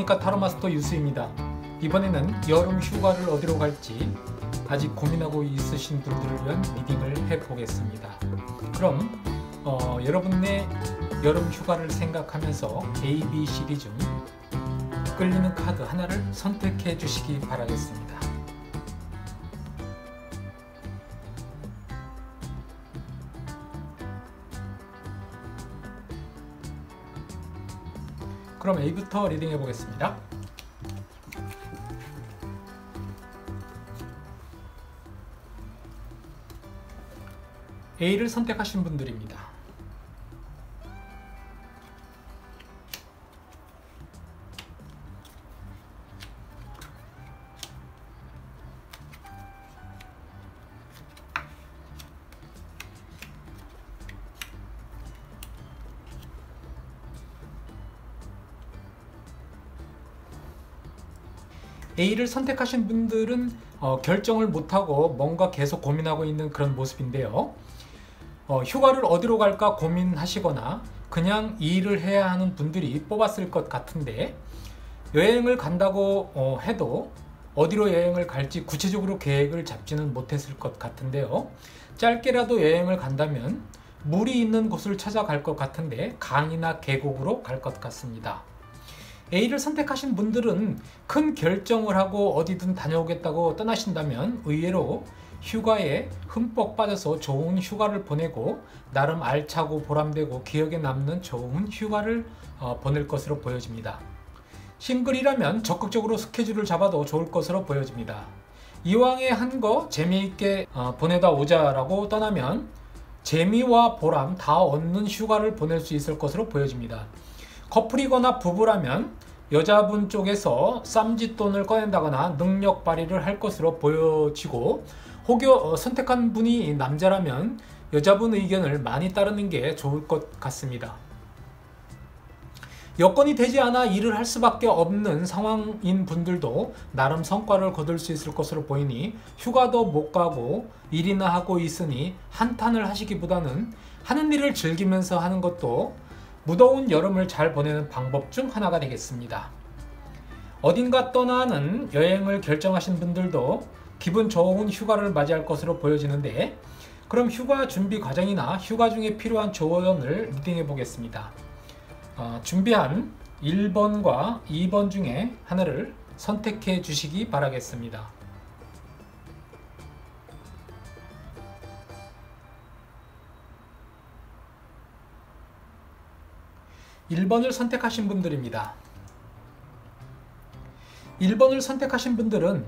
안녕하십니까, 타로마스터 유수입니다. 이번에는 여름 휴가를 어디로 갈지 아직 고민하고 있으신 분들을 위한 리딩을 해보겠습니다. 그럼 여러분의 여름 휴가를 생각하면서 A, B, C, D 중 끌리는 카드 하나를 선택해 주시기 바라겠습니다. 그럼 A부터 리딩 해보겠습니다. A를 선택하신 분들입니다. A를 선택하신 분들은 결정을 못하고 뭔가 계속 고민하고 있는 그런 모습인데요. 휴가를 어디로 갈까 고민하시거나 그냥 일을 해야 하는 분들이 뽑았을 것 같은데, 여행을 간다고 해도 어디로 여행을 갈지 구체적으로 계획을 잡지는 못했을 것 같은데요. 짧게라도 여행을 간다면 물이 있는 곳을 찾아갈 것 같은데 강이나 계곡으로 갈 것 같습니다. A를 선택하신 분들은 큰 결정을 하고 어디든 다녀오겠다고 떠나신다면 의외로 휴가에 흠뻑 빠져서 좋은 휴가를 보내고 나름 알차고 보람되고 기억에 남는 좋은 휴가를 보낼 것으로 보여집니다. 싱글이라면 적극적으로 스케줄을 잡아도 좋을 것으로 보여집니다. 이왕에 한 거 재미있게 보내다 오자라고 떠나면 재미와 보람 다 얻는 휴가를 보낼 수 있을 것으로 보여집니다. 커플이거나 부부라면 여자분 쪽에서 쌈짓돈을 꺼낸다거나 능력 발휘를 할 것으로 보여지고, 혹여 선택한 분이 남자라면 여자분 의견을 많이 따르는 게 좋을 것 같습니다. 여건이 되지 않아 일을 할 수밖에 없는 상황인 분들도 나름 성과를 거둘 수 있을 것으로 보이니 휴가도 못 가고 일이나 하고 있으니 한탄을 하시기보다는 하는 일을 즐기면서 하는 것도 무더운 여름을 잘 보내는 방법 중 하나가 되겠습니다. 어딘가 떠나는 여행을 결정하신 분들도 기분 좋은 휴가를 맞이할 것으로 보여지는데, 그럼 휴가 준비 과정이나 휴가 중에 필요한 조언을 리딩해 보겠습니다. 준비한 1번과 2번 중에 하나를 선택해 주시기 바라겠습니다. 1번을 선택하신 분들입니다. 1번을 선택하신 분들은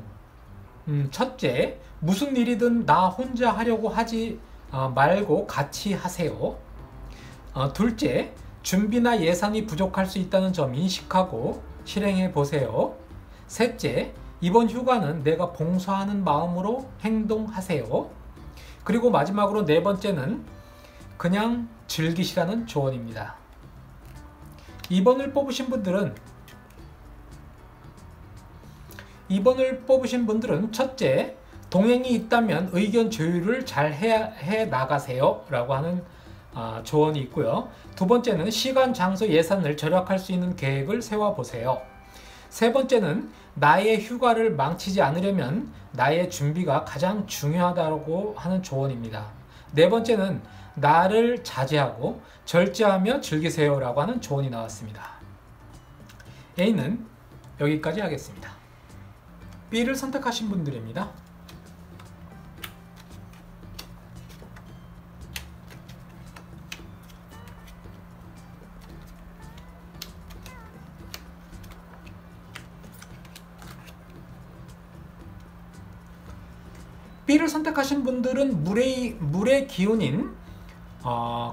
첫째, 무슨 일이든 나 혼자 하려고 하지 말고 같이 하세요. 둘째, 준비나 예산이 부족할 수 있다는 점 인식하고 실행해 보세요. 셋째, 이번 휴가는 내가 봉사하는 마음으로 행동하세요. 그리고 마지막으로 네 번째는 그냥 즐기시라는 조언입니다. 2번을 뽑으신 분들은 첫째, 동행이 있다면 의견 조율을 잘 해 나가세요 라고 하는 조언이 있고요. 두 번째는 시간, 장소, 예산을 절약할 수 있는 계획을 세워보세요. 세 번째는 나의 휴가를 망치지 않으려면 나의 준비가 가장 중요하다고 하는 조언입니다. 네 번째는 나를 자제하고 절제하며 즐기세요 라고 하는 조언이 나왔습니다. A는 여기까지 하겠습니다. B를 선택하신 분들입니다. B를 선택하신 분들은 물의 기운인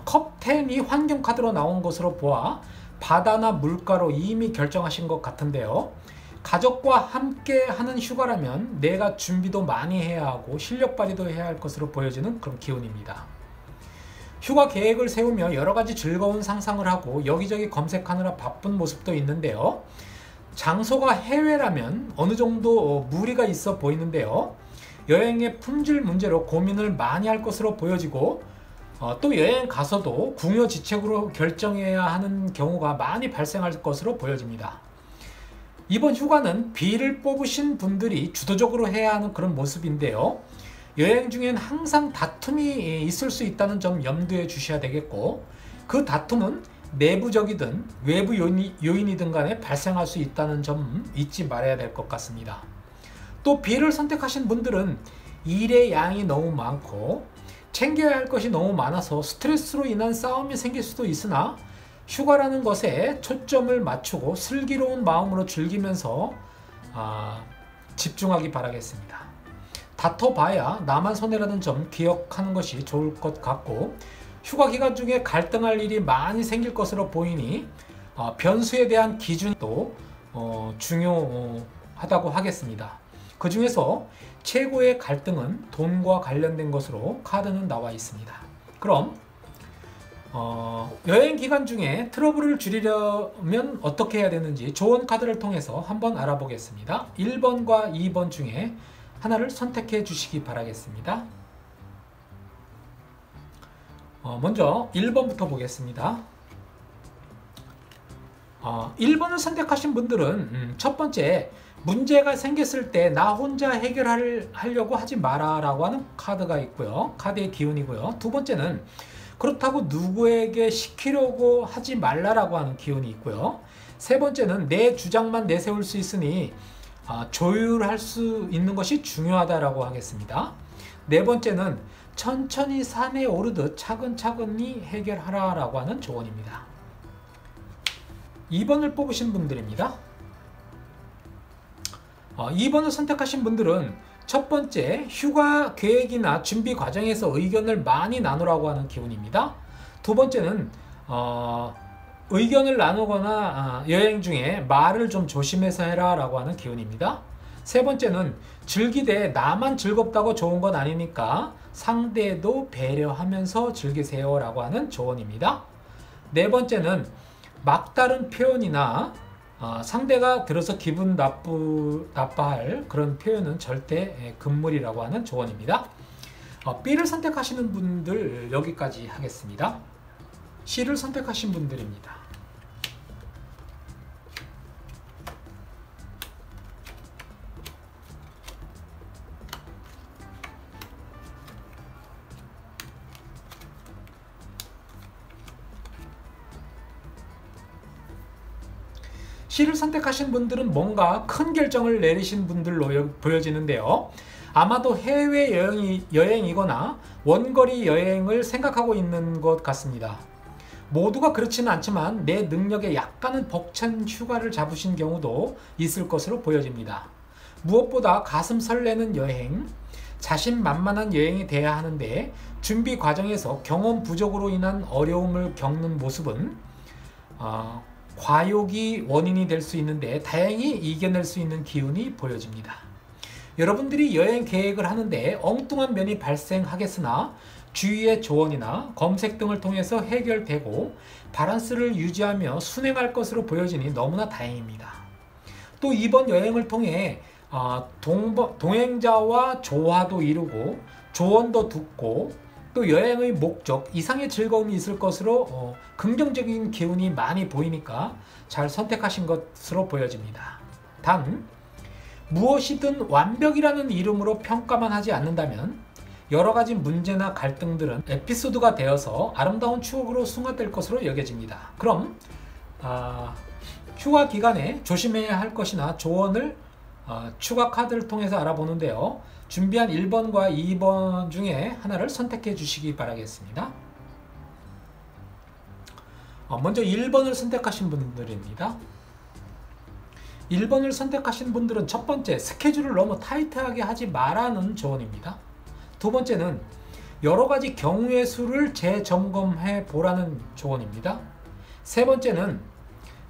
컵 10이 환경 카드로 나온 것으로 보아 바다나 물가로 이미 결정하신 것 같은데요. 가족과 함께 하는 휴가라면 내가 준비도 많이 해야 하고 실력 발휘도 해야 할 것으로 보여지는 그런 기운입니다. 휴가 계획을 세우며 여러 가지 즐거운 상상을 하고 여기저기 검색하느라 바쁜 모습도 있는데요. 장소가 해외라면 어느 정도 무리가 있어 보이는데요. 여행의 품질 문제로 고민을 많이 할 것으로 보여지고, 또 여행 가서도 궁여지책으로 결정해야 하는 경우가 많이 발생할 것으로 보여집니다. 이번 휴가는 B를 뽑으신 분들이 주도적으로 해야 하는 그런 모습인데요. 여행 중엔 항상 다툼이 있을 수 있다는 점 염두에 주셔야 되겠고, 그 다툼은 내부적이든 외부 요인이든 간에 발생할 수 있다는 점 잊지 말아야 될 것 같습니다. 또 B를 선택하신 분들은 일의 양이 너무 많고 챙겨야 할 것이 너무 많아서 스트레스로 인한 싸움이 생길 수도 있으나, 휴가라는 것에 초점을 맞추고 슬기로운 마음으로 즐기면서 집중하기 바라겠습니다. 다퉈봐야 나만 손해라는 점 기억하는 것이 좋을 것 같고, 휴가 기간 중에 갈등할 일이 많이 생길 것으로 보이니 변수에 대한 기준도 중요하다고 하겠습니다. 그 중에서 최고의 갈등은 돈과 관련된 것으로 카드는 나와 있습니다. 그럼 여행 기간 중에 트러블을 줄이려면 어떻게 해야 되는지 조언 카드를 통해서 한번 알아보겠습니다. 1번과 2번 중에 하나를 선택해 주시기 바라겠습니다. 먼저 1번부터 보겠습니다. 1번을 선택하신 분들은 첫 번째, 문제가 생겼을 때 나 혼자 해결하려고 하지 마라 라고 하는 카드가 있고요. 카드의 기운이고요. 두 번째는 그렇다고 누구에게 시키려고 하지 말라라고 하는 기운이 있고요. 세 번째는 내 주장만 내세울 수 있으니 조율할 수 있는 것이 중요하다라고 하겠습니다. 네 번째는 천천히 산에 오르듯 차근차근히 해결하라라고 하는 조언입니다. 2번을 뽑으신 분들입니다. 2번을 선택하신 분들은 첫 번째, 휴가 계획이나 준비 과정에서 의견을 많이 나누라고 하는 기운입니다. 두 번째는 의견을 나누거나 여행 중에 말을 좀 조심해서 해라 라고 하는 기운입니다. 세 번째는 즐기되 나만 즐겁다고 좋은 건 아니니까 상대도 배려하면서 즐기세요 라고 하는 조언입니다. 네 번째는 막다른 표현이나 상대가 들어서 기분 나빠할 그런 표현은 절대 금물이라고 하는 조언입니다. B를 선택하시는 분들 여기까지 하겠습니다. C를 선택하신 분들입니다. C를 선택하신 분들은 뭔가 큰 결정을 내리신 분들로 보여지는데요. 아마도 해외 여행이거나 원거리 여행을 생각하고 있는 것 같습니다. 모두가 그렇지는 않지만 내 능력에 약간은 벅찬 휴가를 잡으신 경우도 있을 것으로 보여집니다. 무엇보다 가슴 설레는 여행, 자신만만한 여행이 돼야 하는데 준비 과정에서 경험 부족으로 인한 어려움을 겪는 모습은 과욕이 원인이 될 수 있는데 다행히 이겨낼 수 있는 기운이 보여집니다. 여러분들이 여행 계획을 하는데 엉뚱한 면이 발생하겠으나 주위의 조언이나 검색 등을 통해서 해결되고 밸런스를 유지하며 순행할 것으로 보여지니 너무나 다행입니다. 또 이번 여행을 통해 동행자와 조화도 이루고 조언도 듣고 또 여행의 목적, 이상의 즐거움이 있을 것으로 긍정적인 기운이 많이 보이니까 잘 선택하신 것으로 보여집니다. 단, 무엇이든 완벽이라는 이름으로 평가만 하지 않는다면 여러 가지 문제나 갈등들은 에피소드가 되어서 아름다운 추억으로 승화될 것으로 여겨집니다. 그럼 휴가 기간에 조심해야 할 것이나 조언을 추가 카드를 통해서 알아보는데요. 준비한 1번과 2번 중에 하나를 선택해 주시기 바라겠습니다. 먼저 1번을 선택하신 분들입니다. 1번을 선택하신 분들은 첫 번째, 스케줄을 너무 타이트하게 하지 말라는 조언입니다. 두 번째는 여러 가지 경우의 수를 재점검해 보라는 조언입니다. 세 번째는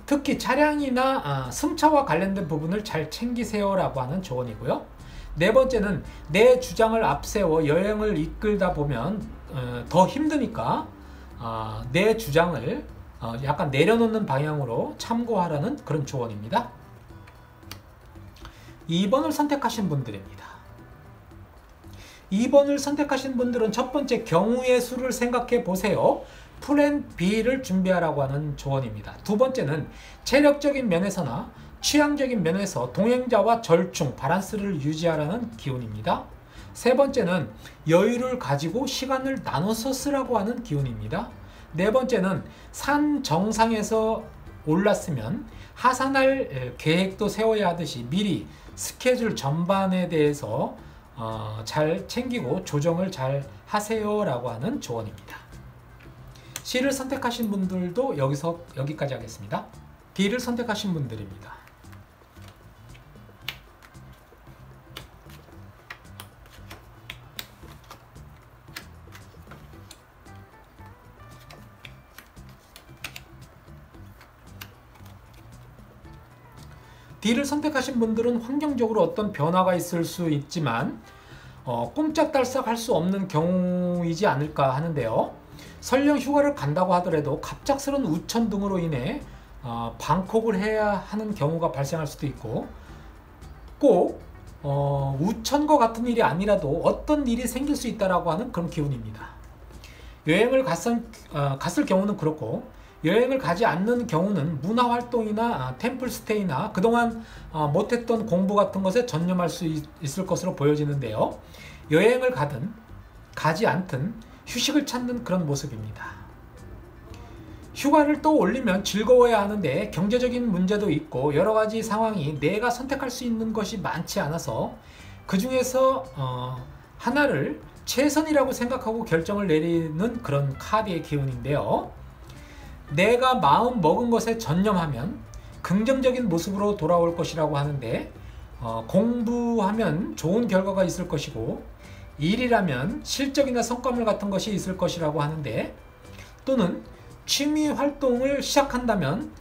특히 차량이나 승차와 관련된 부분을 잘 챙기세요 라고 하는 조언이고요. 네 번째는 내 주장을 앞세워 여행을 이끌다 보면 더 힘드니까 내 주장을 약간 내려놓는 방향으로 참고하라는 그런 조언입니다. 2번을 선택하신 분들입니다. 2번을 선택하신 분들은 첫 번째, 경우의 수를 생각해 보세요. 플랜 B를 준비하라고 하는 조언입니다. 두 번째는 체력적인 면에서나 취향적인 면에서 동행자와 절충, 밸런스를 유지하라는 기운입니다. 세 번째는 여유를 가지고 시간을 나눠서 쓰라고 하는 기운입니다. 네 번째는 산 정상에서 올랐으면 하산할 계획도 세워야 하듯이 미리 스케줄 전반에 대해서 잘 챙기고 조정을 잘 하세요 라고 하는 조언입니다. C를 선택하신 분들도 여기까지 하겠습니다. D를 선택하신 분들입니다. D를 선택하신 분들은 환경적으로 어떤 변화가 있을 수 있지만 꼼짝달싹 할 수 없는 경우이지 않을까 하는데요. 설령 휴가를 간다고 하더라도 갑작스러운 우천 등으로 인해 방콕을 해야 하는 경우가 발생할 수도 있고, 꼭 우천과 같은 일이 아니라도 어떤 일이 생길 수 있다라고 하는 그런 기운입니다. 여행을 갔을 경우는 그렇고, 여행을 가지 않는 경우는 문화활동이나 템플스테이나 그동안 못했던 공부 같은 것에 전념할 수 있을 것으로 보여지는데요. 여행을 가든 가지 않든 휴식을 찾는 그런 모습입니다. 휴가를 또 올리면 즐거워야 하는데 경제적인 문제도 있고 여러가지 상황이 내가 선택할 수 있는 것이 많지 않아서 그 중에서 하나를 최선이라고 생각하고 결정을 내리는 그런 카드의 기운인데요. 내가 마음 먹은 것에 전념하면 긍정적인 모습으로 돌아올 것이라고 하는데, 공부하면 좋은 결과가 있을 것이고, 일이라면 실적이나 성과물 같은 것이 있을 것이라고 하는데, 또는 취미 활동을 시작한다면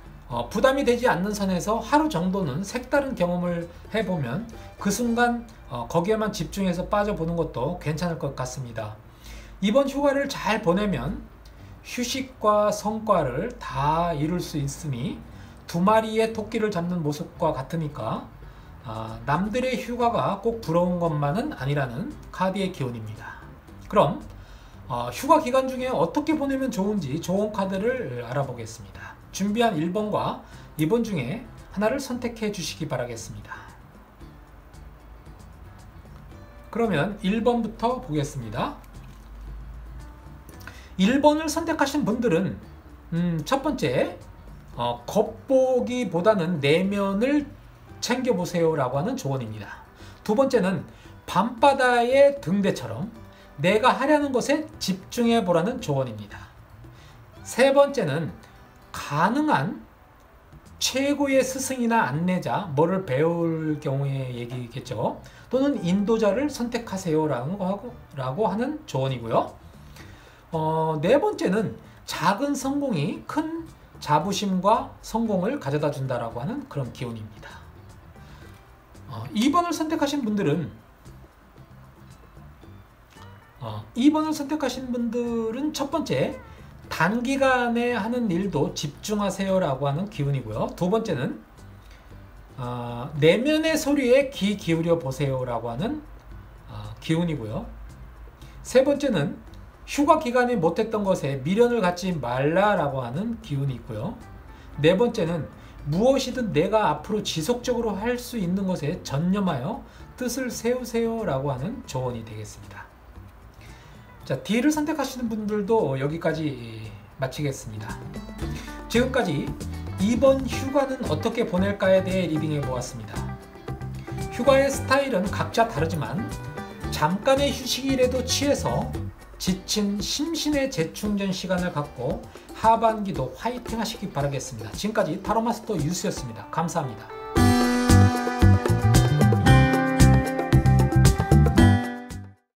부담이 되지 않는 선에서 하루 정도는 색다른 경험을 해보면 그 순간 거기에만 집중해서 빠져보는 것도 괜찮을 것 같습니다. 이번 휴가를 잘 보내면 휴식과 성과를 다 이룰 수 있으니 두 마리의 토끼를 잡는 모습과 같으니까 남들의 휴가가 꼭 부러운 것만은 아니라는 카드의 기운입니다. 그럼 휴가 기간 중에 어떻게 보내면 좋은지 좋은 카드를 알아보겠습니다. 준비한 1번과 2번 중에 하나를 선택해 주시기 바라겠습니다. 그러면 1번부터 보겠습니다. 1번을 선택하신 분들은 첫 번째, 겉보기보다는 내면을 챙겨보세요 라고 하는 조언입니다. 두 번째는 밤바다의 등대처럼 내가 하려는 것에 집중해 보라는 조언입니다. 세 번째는 가능한 최고의 스승이나 안내자, 뭐를 배울 경우의 얘기겠죠. 또는 인도자를 선택하세요 라고 하는 조언이고요. 네 번째는 작은 성공이 큰 자부심과 성공을 가져다 준다라고 하는 그런 기운입니다. 2번을 선택하신 분들은 첫 번째, 단기간에 하는 일도 집중하세요 라고 하는 기운이고요. 두 번째는 내면의 소리에 귀 기울여 보세요 라고 하는 기운이고요. 세 번째는 휴가 기간에 못했던 것에 미련을 갖지 말라라고 하는 기운이 있고요. 네 번째는 무엇이든 내가 앞으로 지속적으로 할 수 있는 것에 전념하여 뜻을 세우세요 라고 하는 조언이 되겠습니다. 자, D를 선택하시는 분들도 여기까지 마치겠습니다. 지금까지 이번 휴가는 어떻게 보낼까에 대해 리딩해 보았습니다. 휴가의 스타일은 각자 다르지만 잠깐의 휴식이라도 취해서 지친 심신의 재충전 시간을 갖고 하반기도 화이팅 하시기 바라겠습니다. 지금까지 타로마스터 유스였습니다. 감사합니다.